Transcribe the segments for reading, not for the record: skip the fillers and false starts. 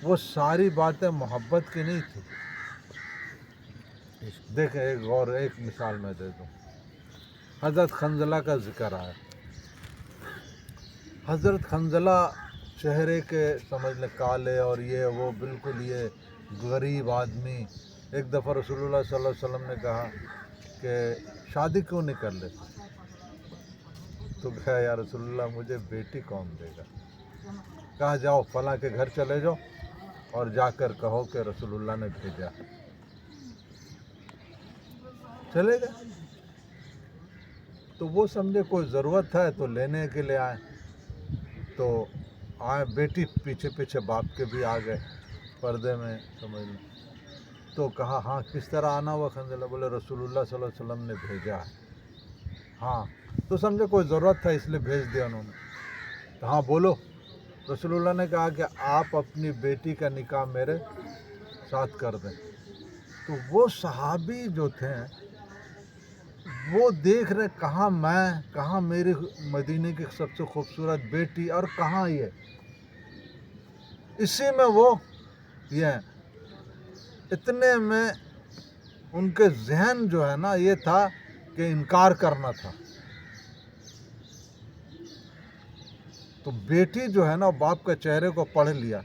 وہ ساری باتیں محبت کی نہیں تھی. دیکھیں ایک مثال میں دے دوں. حضرت خنزلہ کا ذکر آیا. حضرت خنزلہ چہرے کے سمجھ لیں کالے اور یہ وہ بالکل یہ غریب آدمی. ایک دفعہ رسول اللہ صلی اللہ علیہ وسلم نے کہا کہ شادی کیوں نہیں کر لیتے؟ تو کہا یا رسول اللہ مجھے بیٹی کون دے گا؟ کہا جاؤ فلاں کے گھر چلے جاؤ اور جا کر کہو کہ رسول اللہ نے بھیجا. چلے گئے تو وہ سمجھے کوئی ضرورت ہے تو لینے کے لیے آئے. تو آئے بیٹی پیچھے پیچھے باپ کے بھی آ گئے پردے میں سمجھ لیں. تو کہا ہاں کس طرح آنا ہوا خنزلہ؟ بولے رسول اللہ صلی اللہ علیہ وسلم نے بھیجا ہے. ہاں تو سمجھے کوئی ضرورت تھا اس لیے بھیج دیا انہوں نے. تو ہاں بولو. رسول اللہ نے کہا کہ آپ اپنی بیٹی کا نکاح میرے ساتھ کر دیں. تو وہ صحابی جو تھے وہ دیکھ رہے کہاں میری مدینے کی سب سے خوبصورت بیٹی اور کہاں یہ. اسی میں وہ یہ اتنے میں ان کے ذہن جو ہے نا یہ تھا کہ انکار کرنا تھا. تو بیٹی جو ہے نا باپ کے چہرے کو پڑھ لیا.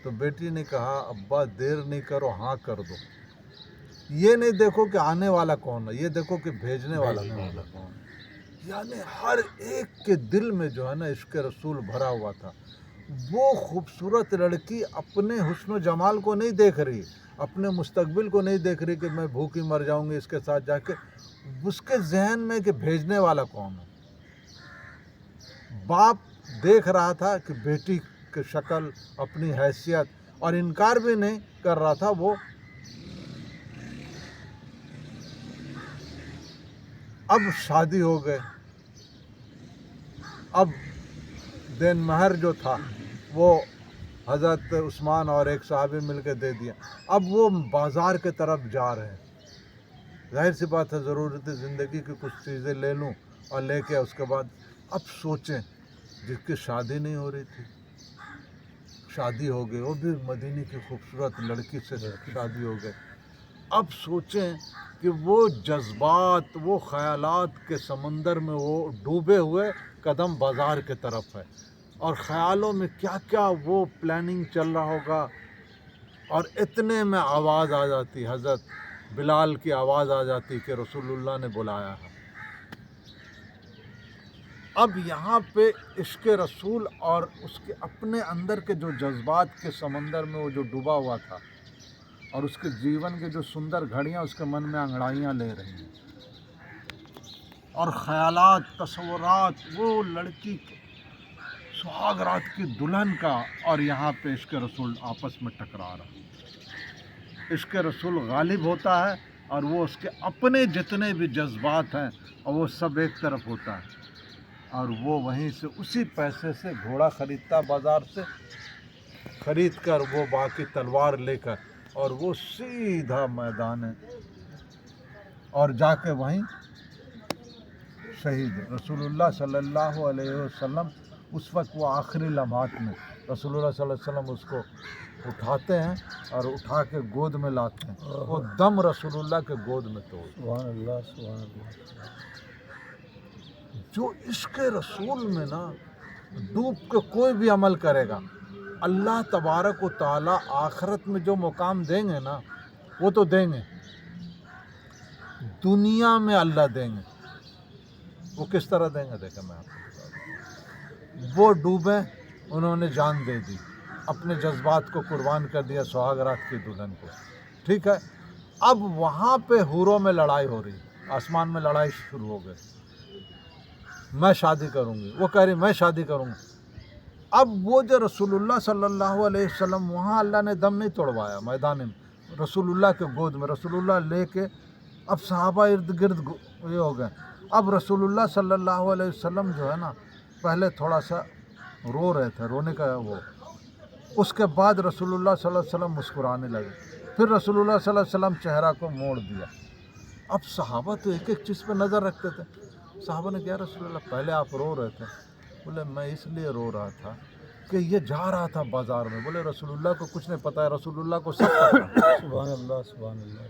تو بیٹی نے کہا ابا دیر نہیں کرو ہاں کر دو. یہ نہیں دیکھو کہ آنے والا کون ہے، یہ دیکھو کہ بھیجنے والا کون ہے. یعنی ہر ایک کے دل میں جو ہے نا عشق رسول بھرا ہوا تھا. وہ خوبصورت لڑکی اپنے حسن و جمال کو نہیں دیکھ رہی، اپنے مستقبل کو نہیں دیکھ رہی کہ میں بھوکی مر جاؤں گی اس کے ساتھ جا کے. اس کے ذہن میں کہ بھیجنے والا کون ہے. باپ دیکھ رہا تھا کہ بیٹی کی شکل، اپنی حیثیت، اور انکار بھی نہیں کر رہا تھا. وہ اب شادی ہو گئے. اب دین مہر جو تھا وہ حضرت عثمان اور ایک صحابی مل کے دے دیا. اب وہ بازار کے طرف جا رہے ہیں. ظاہر سی بات ہے ضرورت زندگی کی کچھ چیزیں لے لوں اور لے کے اس کے بعد اب سوچیں جس کی شادی نہیں ہو رہی تھی شادی ہو گئی، وہ بھی مدینے کی خوبصورت لڑکی سے شادی ہو گئی. اب سوچیں کہ وہ جذبات، وہ خیالات کے سمندر میں وہ ڈوبے ہوئے قدم بازار کے طرف ہے، اور خیالوں میں کیا کیا وہ پلاننگ چل رہا ہوگا. اور اتنے میں آواز آ جاتی، حضرت بلال کی آواز آ جاتی کہ رسول اللہ نے بلایا ہے. اب یہاں پہ عشق رسول اور اس کے اپنے اندر کے جو جذبات کے سمندر میں وہ جو ڈوبا ہوا تھا، اور اس کے جیون کے جو سندر گھڑیاں اس کے من میں انگڑائیاں لے رہی ہیں، اور خیالات، تصورات، وہ لڑکی سہاگ رات کی دلہن کا، اور یہاں پہ عشق رسول آپس میں ٹکرا رہا. عشق رسول غالب ہوتا ہے اور وہ اس کے اپنے جتنے بھی جذبات ہیں اور وہ سب ایک طرف ہوتا ہے. اور وہ وہیں سے اسی پیسے سے گھوڑا خریدتا، بازار سے خرید کر وہ باقی تلوار لے کر، اور وہ سیدھا میدان ہے اور جا کے وہیں شہید ہے. رسول اللہ صلی اللہ علیہ وسلم اس وقت وہ آخری لمحات میں رسول اللہ صلی اللہ علیہ وسلم اس کو اٹھاتے ہیں اور اٹھا کے گود میں لاتے ہیں. وہ دم رسول اللہ کے گود میں توڑ. سبحان اللہ سبحان اللہ. جو عشق رسول میں نا ڈوب کے کوئی بھی عمل کرے گا، اللہ تبارک و تعالی آخرت میں جو مقام دیں گے نا وہ تو دیں گے، دنیا میں اللہ دیں گے. وہ کس طرح دیں گے دیکھیں میں آپ کو بتا دوں. وہ ڈوبے، انہوں نے جان دے دی، اپنے جذبات کو قربان کر دیا سہاگ رات کی دلہن کو. ٹھیک ہے. اب وہاں پہ حوروں میں لڑائی ہو رہی، آسمان میں لڑائی شروع ہو گئی. میں شادی کروں گی، وہ کہہ رہی میں شادی کروں گی. اب وہ جو رسول اللہ صلی اللہ علیہ وسلم، وہاں اللہ نے دم نہیں توڑوایا میدان میں، رسول اللہ کے گود میں رسول اللہ لے کے. اب صحابہ ارد گرد یہ ہو گئے. اب رسول اللہ صلی اللہ علیہ وسلم جو ہے نا پہلے تھوڑا سا رو رہے تھے، رونے کا وہ. اس کے بعد رسول اللہ صلی اللہ علیہ وسلم مسکرانے لگے. پھر رسول اللہ صلی اللہ علیہ وسلم چہرہ کو موڑ دیا. اب صحابہ تو ایک ایک چیز پہ نظر رکھتے تھے. صحابہ نے کہا رسول اللہ پہلے آپ رو رہے تھے. بولے میں اس لیے رو رہا تھا کہ یہ جا رہا تھا بازار میں. بولے رسول اللہ کو کچھ نہیں پتا ہے, رسول اللہ کو سب پتا ہے. سبحان اللہ سبحان اللہ.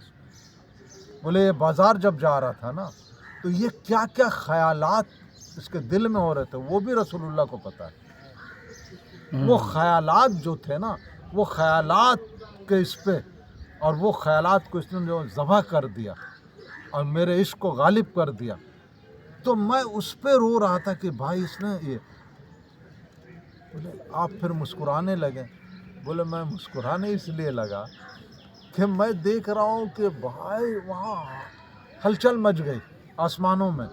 بولے یہ بازار جب جا رہا تھا نا تو یہ کیا کیا خیالات اس کے دل میں ہو رہے تھے وہ بھی رسول اللہ کو پتا ہے. وہ خیالات جو تھے نا, وہ خیالات کے اس پہ, اور وہ خیالات کو اس نے جو ذبح کر دیا اور میرے عشق کو غالب کر دیا. تو میں اس پہ رو رہا تھا کہ بھائی اس نے یہ. بولے آپ پھر مسکرانے لگے. بولے میں مسکرانے اس لیے لگا کہ میں دیکھ رہا ہوں کہ بھائی وہاں ہلچل مچ گئی, آسمانوں میں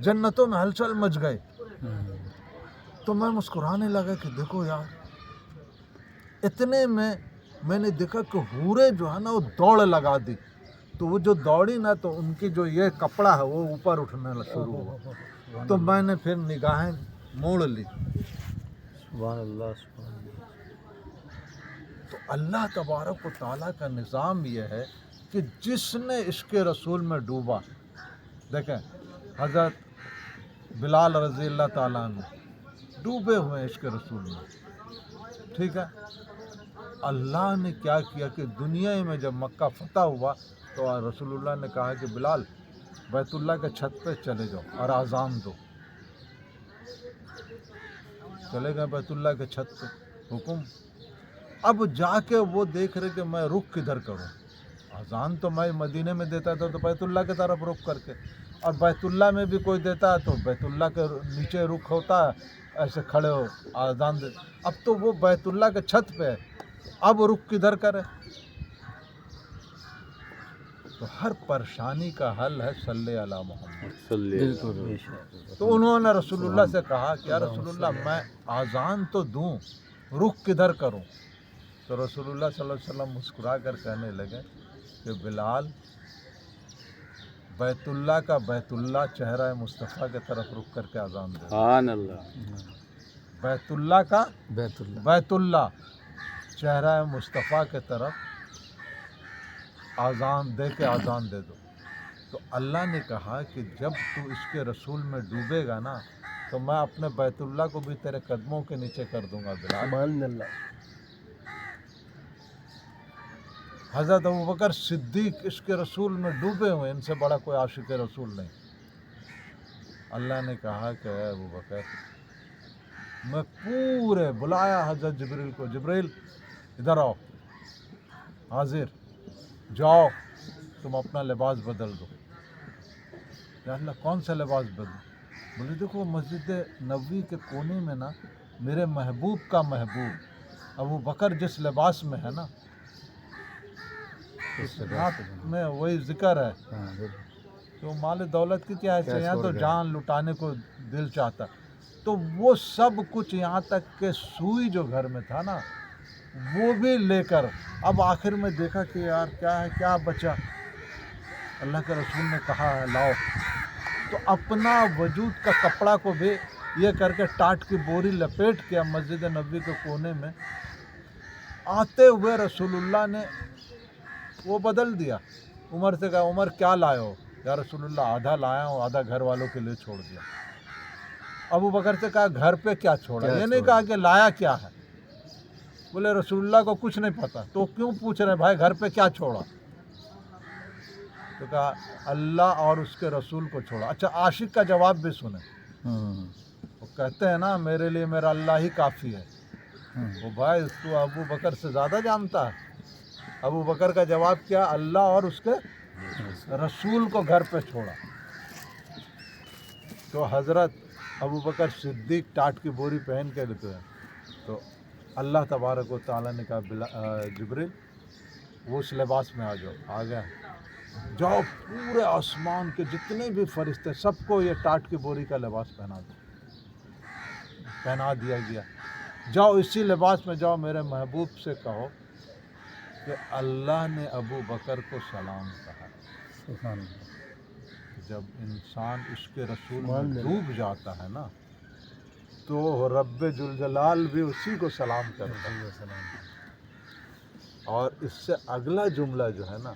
جنتوں میں ہلچل مچ گئی. تو میں مسکرانے لگا کہ دیکھو یار, اتنے میں نے دیکھا کہ حوریں جو ہے نا وہ دوڑ لگا دی. تو وہ جو دوڑی نا تو ان کی جو یہ کپڑا ہے وہ اوپر اٹھنے شروع ہوا. تو میں نے پھر نگاہیں موڑ لی. سبحان اللہ سبحان اللہ. تو اللہ تبارک و تعالیٰ کا نظام یہ ہے کہ جس نے عشق رسول میں ڈوبا, دیکھیں حضرت بلال رضی اللہ تعالیٰ عنہ ڈوبے ہوئے ہیں عشق رسول میں, ٹھیک ہے. اللہ نے کیا کیا کہ دنیا میں جب مکہ فتح ہوا تو رسول اللہ نے کہا کہ بلال بیت اللہ کے چھت پہ چلے جاؤ اور اذان دو. چلے گئے بیت اللہ کے چھت پہ, حکم. اب جا کے وہ دیکھ رہے کہ میں رخ کدھر کروں. اذان تو میں مدینے میں دیتا تھا تو بیت اللہ کی طرف رخ کر کے, اور بیت اللہ میں بھی کوئی دیتا ہے تو بیت اللہ کے نیچے رخ ہوتا ہے, ایسے کھڑے ہو اذان دے. اب تو وہ بیت اللہ کے چھت پہ ہے, اب رخ کدھر کرے. تو ہر پریشانی کا حل ہے صلی علی محمد. بالکل. تو انہوں نے رسول اللہ سے کہا کہ یا رسول اللہ میں اذان تو دوں, رخ کدھر کروں. تو رسول اللہ صلی اللہ علیہ وسلم مسکرا کر کہنے لگے کہ بلال بیت اللہ کا بیت اللہ چہرہ مصطفیٰ کی طرف رخ کر کے اذان دے. سبحان اللہ. بیت اللہ کا بیت اللہ چہرہ مصطفیٰ کی طرف اذان دے کے اذان دے دو. تو اللہ نے کہا کہ جب تو اس کے رسول میں ڈوبے گا نا تو میں اپنے بیت اللہ کو بھی تیرے قدموں کے نیچے کر دوں گا بلال. سبحان اللہ. حضرت ابوبکر صدیق عشق رسول میں ڈوبے ہوئے, ان سے بڑا کوئی عاشق رسول نہیں. اللہ نے کہا کہ اے ابوبکر میں پورے بلایا حضرت جبریل کو, جبریل ادھر آؤ, حاضر, جاؤ تم اپنا لباس بدل دو. یا اللہ کون سا لباس بدل؟ بولے دیکھو مسجد نبوی کے کونے میں نا میرے محبوب کا محبوب ابو بکر جس لباس میں ہے نا اس رات میں وہی ذکر ہے. تو مال دولت کی کیا ہے, یہاں تو جان لٹانے کو دل چاہتا. تو وہ سب کچھ یہاں تک کہ سوئی جو گھر میں تھا نا وہ بھی لے کر, اب آخر میں دیکھا کہ یار کیا ہے, کیا بچا. اللہ کے رسول نے کہا ہے لاؤ. تو اپنا وجود کا کپڑا کو بھی یہ کر کے ٹاٹ کی بوری لپیٹ کے مسجد نبوی کے کونے میں آتے ہوئے رسول اللہ نے وہ بدل دیا. عمر سے کہا عمر کیا لائے ہو؟ یا رسول اللہ آدھا لایا ہوں, آدھا گھر والوں کے لیے چھوڑ دیا. ابو بکر سے کہا گھر پہ کیا چھوڑا؟ یہ نہیں کہا کہ لایا کیا ہے. بولے رسول اللہ کو کچھ نہیں پتا. تو کیوں پوچھ رہے بھائی گھر پہ کیا چھوڑا؟ تو کہا اللہ اور اس کے رسول کو چھوڑا. اچھا عاشق کا جواب بھی سنیں. وہ کہتے ہیں نا میرے لیے میرا اللہ ہی کافی ہے. وہ بھائی تو ابو بکر سے زیادہ جانتا ہے. ابو بکر کا جواب کیا, اللہ اور اس کے رسول کو گھر پہ چھوڑا. تو حضرت ابو بکر صدیق ٹاٹ کی بوری پہن کے لیتے ہیں. تو اللہ تبارک و تعالیٰ نے کہا جبریل وہ اس لباس میں آ جاؤ. آ گیا. جاؤ پورے آسمان کے جتنے بھی فرشتے سب کو یہ ٹاٹ کی بوری کا لباس پہنا دو. پہنا دیا گیا. جاؤ اسی لباس میں جاؤ, میرے محبوب سے کہو کہ اللہ نے ابو بکر کو سلام کہا. سبحان اللہ. جب انسان عشق رسول میں ڈوب جاتا ہے نا تو رب ذوالجلال بھی اسی کو سلام کرتا ہے. اور اس سے اگلا جملہ جو ہے نا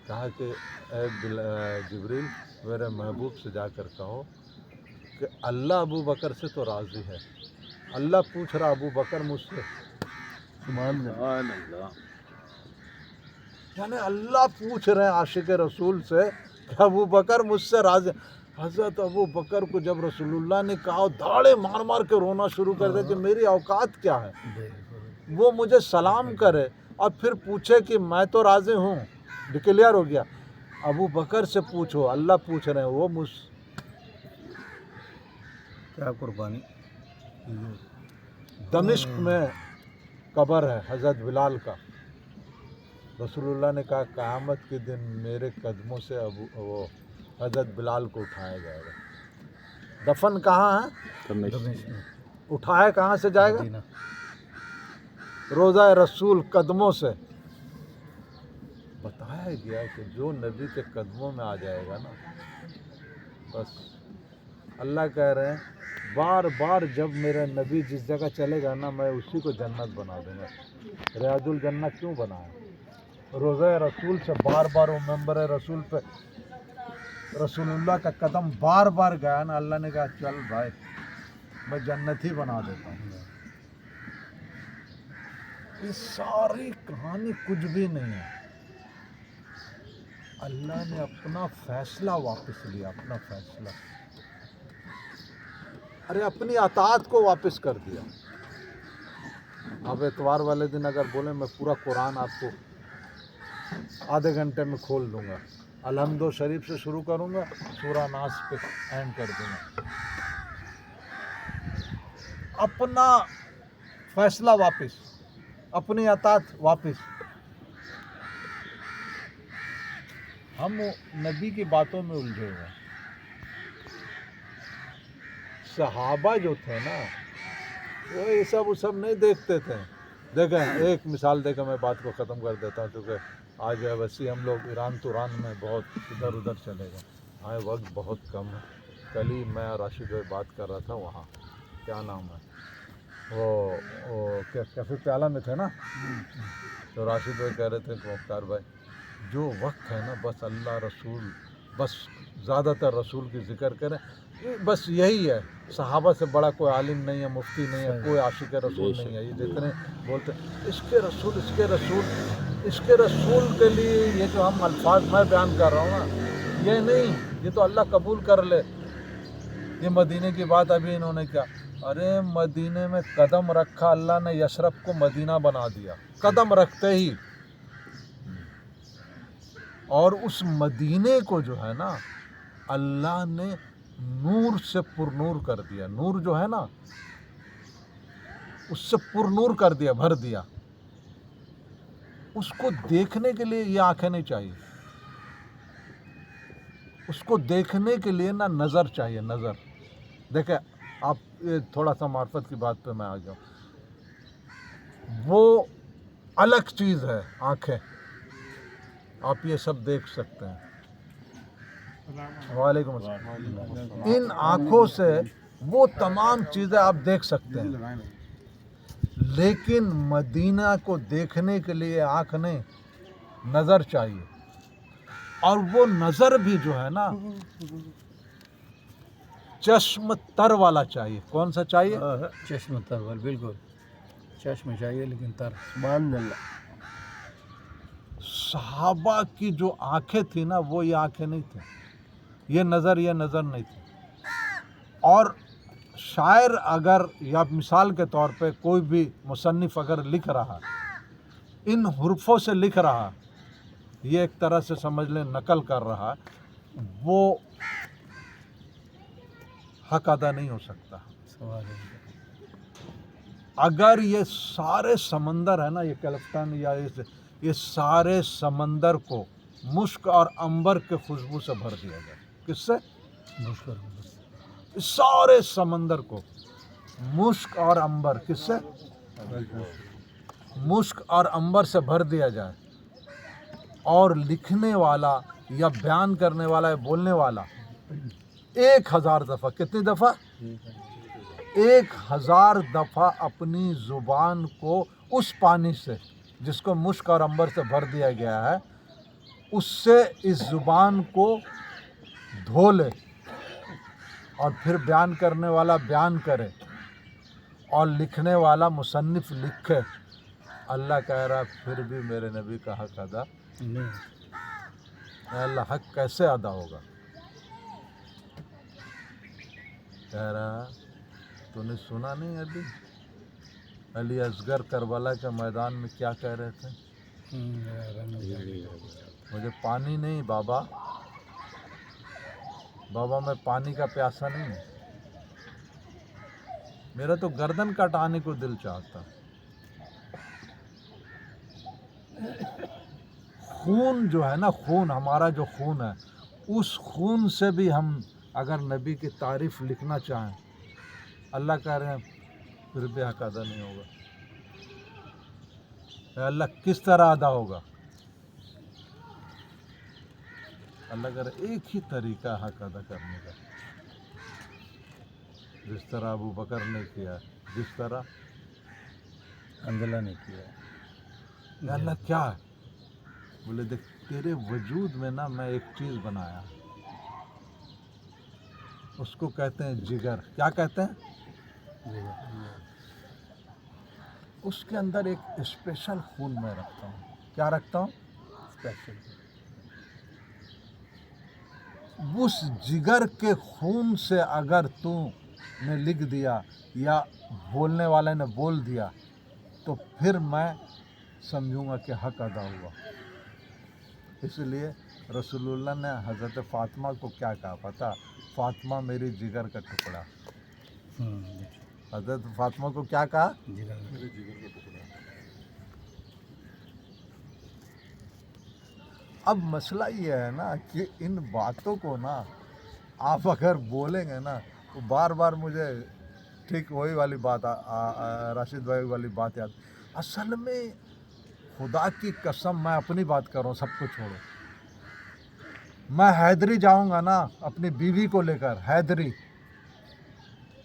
کہا کہ اے جبریل میرے محبوب سے جا کر کہو کہ اللہ ابو بکر سے تو راضی ہے اللہ پوچھ رہا ابو بکر مجھ سے، سبحان اللہ یعنی اللہ پوچھ رہے ہیں عاشق رسول سے کہ ابو بکر مجھ سے راضی. حضرت ابو بکر کو جب رسول اللہ نے کہا دھاڑے مار مار کے رونا شروع کر دے کہ میری اوقات کیا ہے، وہ مجھے سلام کرے اور پھر پوچھے کہ میں تو راضی ہوں، ڈکلیئر ہو گیا. ابو بکر سے پوچھو، اللہ پوچھ رہے ہیں وہ مجھ. کیا قربانی. دمشق میں قبر ہے حضرت بلال کا. رسول اللہ نے کہا قیامت کے دن میرے قدموں سے وہ حضرت بلال کو اٹھایا جائے گا. دفن کہاں ہے؟ دمشق میں اٹھایا کہاں سے جائے گا؟ مدینہ. روضہ رسول قدموں سے. بتایا گیا کہ جو نبی کے قدموں میں آ جائے گا نا، بس اللہ کہہ رہے ہیں بار بار جب میرا نبی جس جگہ چلے گا نا میں اسی کو جنت بنا دوں گا. ریاض الجنہ کیوں بنایا؟ روضہ رسول سے بار بار وہ ممبر رسول پہ رسول اللہ کا قدم بار بار گیا نا، اللہ نے کہا چل بھائی میں جنت ہی بنا دیتا ہوں. یہ ساری کہانی کچھ بھی نہیں ہے. اللہ نے اپنا فیصلہ واپس لیا، اپنا فیصلہ. ارے اپنی اطاعت کو واپس کر دیا. اب اتوار والے دن اگر بولیں میں پورا قرآن آپ کو آدھے گھنٹے میں کھول دوں گا، الحمد شریف سے شروع کروں گا، سورہ ناس پہ اینڈ کر دوں گا. اپنا فیصلہ واپس، اپنی اطاعت واپس. ہم نبی کی باتوں میں الجھے ہوئے. صحابہ جو تھے نا وہ یہ سب نہیں دیکھتے تھے. دیکھیں ایک مثال دے کے میں بات کو ختم کر دیتا ہوں، کیونکہ آج ویسے ہم لوگ ایران توران میں بہت ادھر ادھر چلے گئے. آئے وقت بہت کم ہے. کل ہی میں راشد بھائی بات کر رہا تھا، وہاں کیا نام ہے وہ کیفے پیالہ میں تھے نا، تو راشد بھائی کہہ رہے تھے کہ مختار بھائی جو وقت ہے نا بس اللہ رسول، بس زیادہ تر رسول کی ذکر کریں. بس یہی ہے. صحابہ سے بڑا کوئی عالم نہیں ہے، مفتی نہیں ہے، کوئی عاشق رسول نہیں ہے. یہ جتنے بولتے اس کے رسول اس کے رسول اس کے رسول کے لیے یہ جو ہم الفاظ میں بیان کر رہا ہوں نا، یہ نہیں، یہ تو اللہ قبول کر لے. یہ مدینے کی بات ابھی انہوں نے کیا، ارے مدینے میں قدم رکھا اللہ نے یثرب کو مدینہ بنا دیا قدم رکھتے ہی. اور اس مدینے کو جو ہے نا اللہ نے نور سے پر نور کر دیا. نور جو ہے نا اس سے پر نور کر دیا، بھر دیا. اس کو دیکھنے کے لیے یہ آنکھیں نہیں چاہیے، اس کو دیکھنے کے لیے نا نظر چاہیے. نظر دیکھیں آپ، یہ تھوڑا سا معرفت کی بات پہ میں آ جاؤں. وہ الگ چیز ہے آنکھیں، آپ یہ سب دیکھ سکتے ہیں. وعلیکم السلام. ان آنکھوں سے وہ تمام چیزیں آپ دیکھ سکتے ہیں، لیکن مدینہ کو دیکھنے کے لیے آنکھ نہیں، نظر چاہیے. اور وہ نظر بھی جو ہے نا چشم تر والا چاہیے. کون سا چاہیے؟ چشم تر والا. بالکل چشم چاہیے لیکن تر. سبحان اللہ. صحابہ کی جو آنکھیں تھیں نا وہ یہ آنکھیں نہیں تھیں، یہ نظر نہیں تھی. اور شاعر اگر یا مثال کے طور پہ کوئی بھی مصنف اگر لکھ رہا ان حرفوں سے لکھ رہا، یہ ایک طرح سے سمجھ لیں نقل کر رہا، وہ حق ادا نہیں ہو سکتا. اگر یہ سارے سمندر ہے نا، یہ کلفتان یا یہ سارے سمندر کو مشک اور عنبر کے خوشبو سے بھر دیا جائے. کس سے؟ مشک اور عنبر. سارے سمندر کو مشک اور عنبر، کس سے؟ مشک اور عنبر سے بھر دیا جائے، اور لکھنے والا یا بیان کرنے والا یا بولنے والا 1000 دفعہ، کتنی دفعہ؟ 1000 دفعہ اپنی زبان کو اس پانی سے جس کو مشک اور عنبر سے بھر دیا گیا ہے اس سے اس زبان کو دھو لے، اور پھر بیان کرنے والا بیان کرے، اور لکھنے والا مصنف لکھے، اللہ کہہ رہا پھر بھی میرے نبی کا حق ادا نہیں اے اللہ حق کیسے ادا ہوگا؟ کہہ رہا تو نے سنا نہیں ابھی علی اصغر کربلا کے میدان میں کیا کہہ رہے تھے؟ مجھے پانی نہیں بابا، بابا میں پانی کا پیاسا نہیں ہوں، میرا تو گردن کٹانے کو دل چاہتا۔ خون جو ہے نا، خون ہمارا جو خون ہے، اس خون سے بھی ہم اگر نبی کی تعریف لکھنا چاہیں، اللہ کہہ رہے ہیں پھر بھی حق ادا نہیں ہوگا۔ اے اللہ کس طرح ادا ہوگا؟ اللہ کہہ رہے ایک ہی طریقہ حق ادا کرنے کا، جس طرح ابو بکر نے کیا، جس طرح حنظلہ نے کیا۔ اے اللہ کیا ہے؟ بولے دیکھ تیرے وجود میں نا میں ایک چیز بنایا، اس کو کہتے ہیں جگر۔ کیا کہتے ہیں؟ اس کے اندر ایک اسپیشل خون میں رکھتا ہوں۔ کیا رکھتا ہوں؟ اس جگر کے خون سے اگر تو نے لکھ دیا یا بولنے والے نے بول دیا تو پھر میں سمجھوں گا کہ حق ادا ہوا۔ اس لیے رسول اللہ نے حضرت فاطمہ کو کیا کہا پتہ؟ فاطمہ میری جگر کا ٹکڑا۔ حضرت فاطمہ کو کیا کہا؟ اب مسئلہ یہ ہے نا کہ ان باتوں کو نا آپ اگر بولیں گے نا تو بار بار مجھے ٹھیک وہی والی بات راشد بھائی والی بات یاد۔ اصل میں خدا کی قسم میں اپنی بات کر رہا ہوں، سب کو چھوڑو۔ میں حیدری جاؤں گا نا اپنی بیوی کو لے کر، حیدری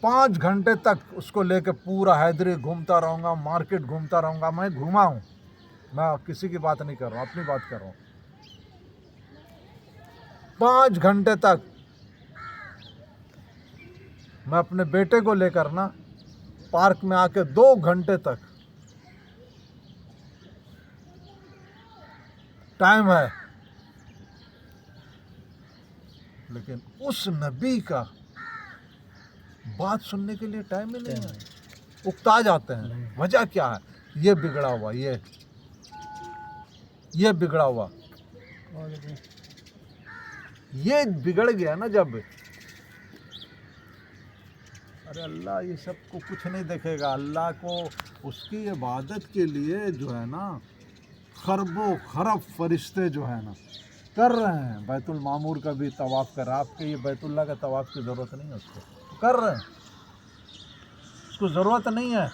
5 گھنٹے تک اس کو لے کے پورا حیدری گھومتا رہوں گا، مارکیٹ گھومتا رہوں گا۔ میں گھوما ہوں، میں کسی کی بات نہیں کر رہا ہوں، اپنی بات کر رہا ہوں۔ 5 گھنٹے تک میں اپنے بیٹے کو لے کر نا پارک میں آ کے 2 گھنٹے تک ٹائم ہے، لیکن اس نبی کا بات سننے کے لیے ٹائم ہی نہیں ہے، اکتا جاتے ہیں۔ وجہ کیا ہے؟ یہ بگڑا ہوا، یہ بگڑا ہوا، یہ بگڑ گیا نا جب، ارے اللہ یہ سب کو کچھ نہیں دیکھے گا۔ اللہ کو اس کی عبادت کے لیے جو ہے نا خرب و خرب فرشتے جو ہے نا کر رہے ہیں۔ بیت المعمور کا بھی طواف کر رہا ہے، آپ کے یہ بیت اللہ کا طواف کی ضرورت نہیں ہے، اس کو کر رہے ہیں، اس کو ضرورت نہیں ہے،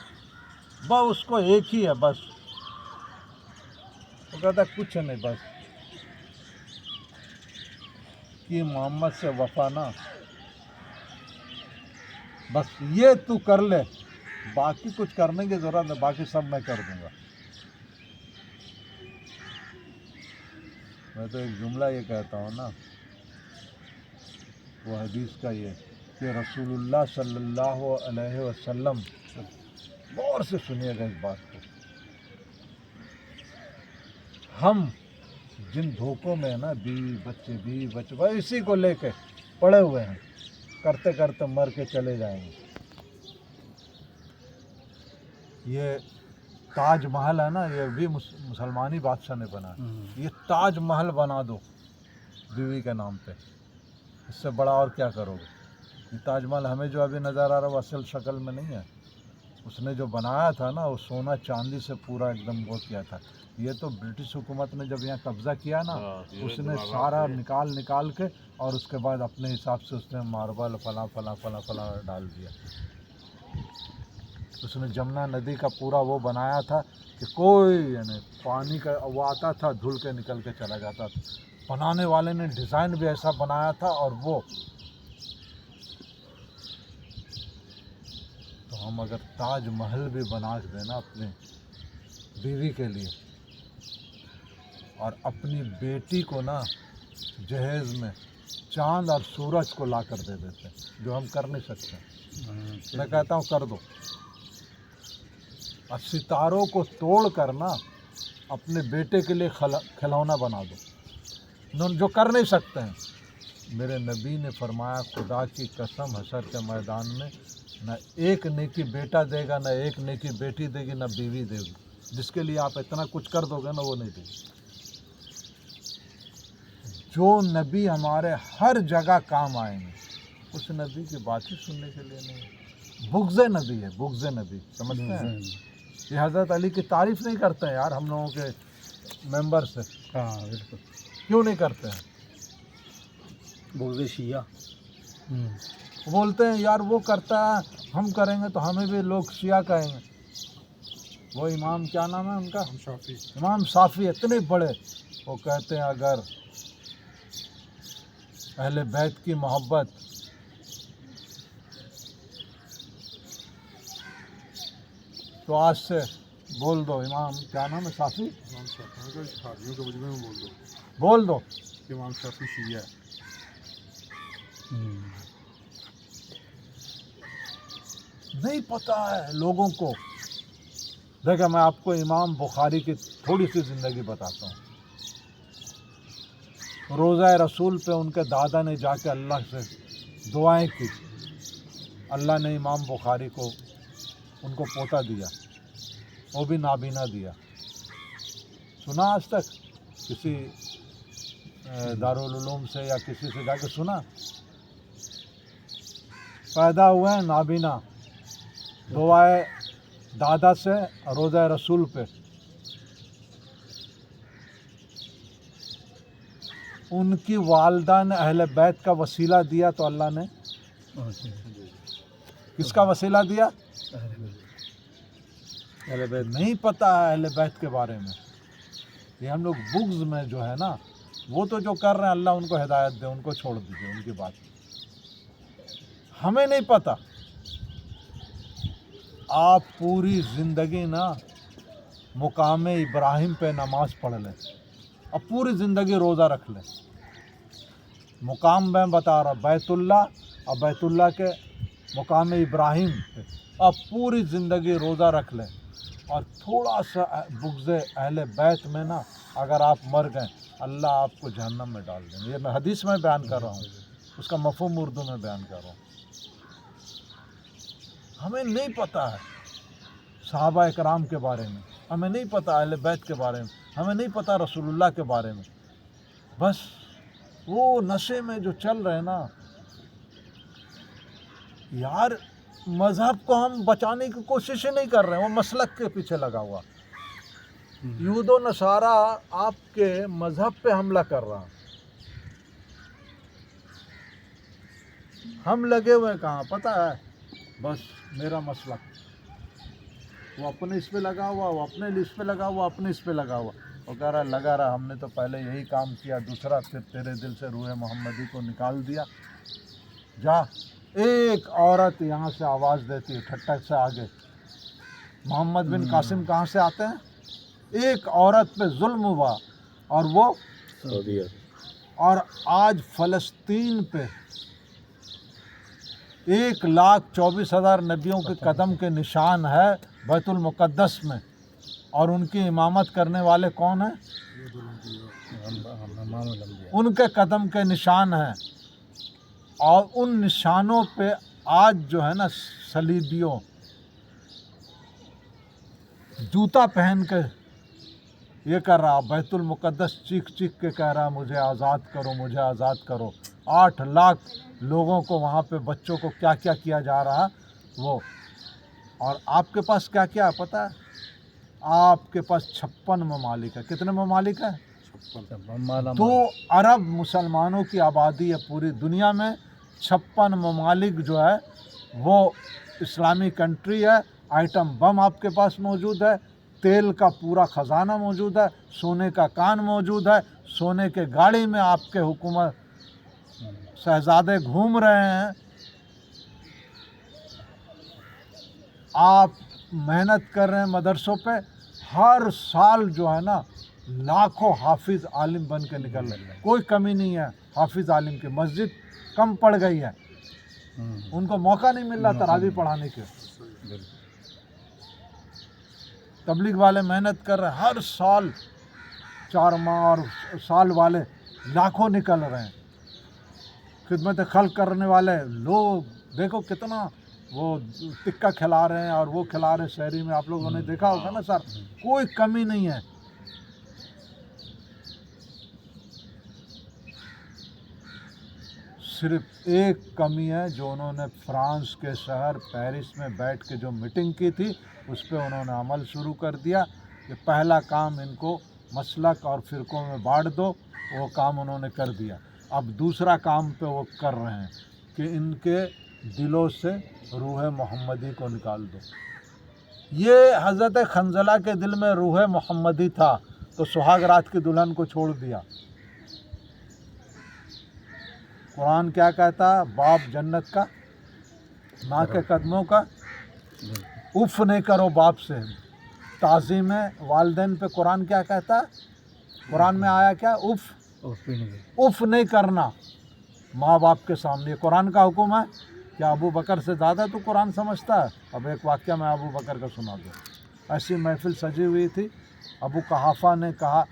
بس اس کو ایک ہی ہے، بس وہ کہتا ہے کچھ نہیں، بس کہ محمد سے وفا نہ، بس یہ تو کر لے، باقی کچھ کرنے کی ضرورت نہیں، باقی سب میں کر دوں گا۔ میں تو ایک جملہ یہ کہتا ہوں نا، وہ حدیث کا یہ کہ رسول اللہ صلی اللہ علیہ وسلم، غور سے سنیے گا اس بات کو، ہم جن دھوکوں میں نا بیوی بچے اسی کو لے کے پڑے ہوئے ہیں، کرتے کرتے مر کے چلے جائیں گے۔ یہ تاج محل ہے نا، یہ بھی مسلمانی بادشاہ نے بنا، یہ تاج محل بنا دو بیوی کے نام پہ، اس سے بڑا اور کیا کرو گے؟ یہ تاج محل ہمیں جو ابھی نظر آ رہا ہے وہ اصل شکل میں نہیں ہے، اس نے جو بنایا تھا نا وہ سونا چاندی سے پورا ایک دم وہ کیا تھا۔ یہ تو برٹش حکومت نے جب یہاں قبضہ کیا نا، اس نے سارا نکال کے اور اس کے بعد اپنے حساب سے اس نے ماربل فلاں فلاں فلاں فلاں ڈال دیا۔ اس نے جمنا ندی کا پورا وہ بنایا تھا کہ کوئی یعنی پانی کا وہ آتا تھا دھل کے نکل کے چلا جاتا تھا۔ بنانے والے نے ڈیزائن بھی ایسا بنایا تھا، اور وہ تو ہم اگر تاج محل بھی بنا کے دینا اپنی بیوی کے لیے، اور اپنی بیٹی کو نا جہیز میں چاند اور سورج کو لا کر دے دیتے، جو ہم کر نہیں سکتے۔ میں کہتا ہوں کر دو، اور ستاروں کو توڑ کر نا اپنے بیٹے کے لیے کھلونا بنا دو، جو کر نہیں سکتے ہیں۔ میرے نبی نے فرمایا خدا کی قسم حشر کے میدان میں نہ ایک نیکی بیٹا دے گا، نہ ایک نیکی بیٹی دے گی، نہ بیوی دے گی۔ جس کے لیے آپ اتنا کچھ کر دو گے نا وہ نہیں دے گی۔ جو نبی ہمارے ہر جگہ کام آئیں گے، اس نبی کی بات ہی سننے کے لیے نہیں۔ بغض نبی ہے، بغض نبی، سمجھتے ہیں؟ یہ حضرت علی کی تعریف نہیں کرتے ہیں یار ہم لوگوں کے ممبر سے، ہاں بالکل، کیوں نہیں کرتے ہیں؟ بغض شیعہ، بولتے ہیں یار وہ کرتا ہے ہم کریں گے تو ہمیں بھی لوگ شیعہ کہیں گے۔ وہ امام کیا نام ہے ان کا؟ امام صافی اتنے بڑے، وہ کہتے ہیں اگر اہل بیت کی محبت تو آج سے بول دو، امام کیا نام ہے صافی؟ بول دو امام شافعی شیعہ ہے۔ نہیں پتہ ہے لوگوں کو۔ دیکھیں میں آپ کو امام بخاری کی تھوڑی سی زندگی بتاتا ہوں۔ روزہ رسول پہ ان کے دادا نے جا کے اللہ سے دعائیں کی، اللہ نے امام بخاری کو ان کو پوتا دیا، وہ بھی نابینا دیا۔ سنا آج تک کسی دارالعلوم سے یا کسی سے جا کے سنا؟ پیدا ہوئے ہیں نابینا، دعائے دادا سے روزہ رسول پہ۔ ان کی والدہ نے اہل بیت کا وسیلہ دیا تو اللہ نے کس کا وسیلہ دیا؟ اہل بیت۔ نہیں پتہ ہے اہل بیت کے بارے میں۔ یہ ہم لوگ بغض میں جو ہے نا، وہ تو جو کر رہے ہیں اللہ ان کو ہدایت دے، ان کو چھوڑ دیجیے ان کی بات۔ ہمیں نہیں پتہ۔ آپ پوری زندگی نا مقام ابراہیم پہ نماز پڑھ لیں، اب پوری زندگی روزہ رکھ لیں۔ مقام میں بتا رہا بیت اللہ اور بیت اللہ کے مقام ابراہیم پہ اب پوری زندگی روزہ رکھ لیں، اور تھوڑا سا بغض اہل بیت میں نا اگر آپ مر گئے اللہ آپ کو جہنم میں ڈال دیں گے۔ یہ میں حدیث میں بیان کر رہا ہوں، اس کا مفہوم اردو میں بیان کر رہا ہوں۔ ہمیں نہیں پتہ ہے صحابہ اکرام کے بارے میں، ہمیں نہیں پتہ اہل بیت کے بارے میں، ہمیں نہیں پتہ رسول اللہ کے بارے میں۔ بس وہ نشے میں جو چل رہے نا یار، مذہب کو ہم بچانے کی کوشش ہی نہیں کر رہے ہیں، وہ مسلک کے پیچھے لگا ہوا۔ یہود و نصارہ آپ کے مذہب پہ حملہ کر رہا، ہم لگے ہوئے کہاں پتہ ہے؟ بس میرا مسلک، وہ اپنے اس پہ لگا ہوا، وہ اپنے اس پہ لگا ہوا، اپنے اس پہ لگا ہوا۔ وہ کہہ رہا لگا رہا، ہم نے تو پہلے یہی کام کیا، دوسرا پھر تیرے دل سے روح محمدی کو نکال دیا۔ جا ایک عورت یہاں سے آواز دیتی ہے ٹھٹک سے آگے، محمد بن قاسم کہاں سے آتے ہیں؟ ایک عورت پہ ظلم ہوا اور وہ اور آج فلسطین پہ 1,24,000 نبیوں کے قدم کے نشان ہے بیت المقدس میں، اور ان کی امامت کرنے والے کون ہیں؟ ان کے قدم کے نشان ہیں، اور ان نشانوں پہ آج جو ہے نا صلیبیوں جوتا پہن کے یہ کر رہا، بیت المقدس چیخ چیخ کے کہہ رہا مجھے آزاد کرو، مجھے آزاد کرو۔ 8 لاکھ لوگوں کو وہاں پہ بچوں کو کیا کیا کیا جا رہا وہ۔ اور آپ کے پاس کیا کیا ہے پتہ ہے؟ آپ کے پاس 56 ممالک ہے۔ کتنے ممالک ہیں؟ 2 ارب مسلمانوں کی آبادی ہے پوری دنیا میں۔ 56 ممالک جو ہے وہ اسلامی کنٹری ہے۔ آئٹم بم آپ کے پاس موجود ہے، تیل کا پورا خزانہ موجود ہے، سونے کا کان موجود ہے، سونے کے گاڑی میں آپ کے حکومت شہزادے گھوم رہے ہیں۔ آپ محنت کر رہے ہیں مدرسوں پہ، ہر سال جو ہے نا لاکھوں حافظ عالم بن کے نکل رہے ہیں، کوئی کمی نہیں ہے حافظ عالم کی۔ مسجد کم پڑ گئی ہے، ان کو موقع نہیں مل رہا تراویح پڑھانے کے۔ تبلیغ والے محنت کر رہے ہیں، ہر سال 4 ماہ اور سال والے لاکھوں نکل رہے ہیں، خدمت خلق کرنے والے لوگ دیکھو کتنا وہ ٹکا کھلا رہے ہیں اور وہ کھلا رہے ہیں شہری میں، آپ لوگوں نے دیکھا ہوگا نا سر، کوئی کمی نہیں ہے۔ صرف ایک کمی ہے جو انہوں نے فرانس کے شہر پیرس میں بیٹھ کے جو میٹنگ کی تھی اس پہ انہوں نے عمل شروع کر دیا کہ پہلا کام ان کو مسلک اور فرقوں میں بانٹ دو، وہ کام انہوں نے کر دیا۔ اب دوسرا کام پہ وہ کر رہے ہیں کہ ان کے دلوں سے روح محمدی کو نکال دو۔ یہ حضرت خنزلہ کے دل میں روح محمدی تھا تو سہاگ رات کی دلہن کو چھوڑ دیا۔ قرآن کیا کہتا؟ باپ جنت کا، ماں کے قدموں کا، اف نہیں کرو باپ سے، تعظیم والدین پہ قرآن کیا کہتا؟ قرآن میں آیا کیا؟ اف نہیں کرنا ماں باپ کے سامنے، یہ قرآن کا حکم ہے۔ کیا ابو بکر سے زیادہ تو قرآن سمجھتا ہے؟ اب ایک واقعہ میں ابو بکر کا سنا دوں۔ ایسی محفل سجی ہوئی تھی، ابو قحافہ نے کہا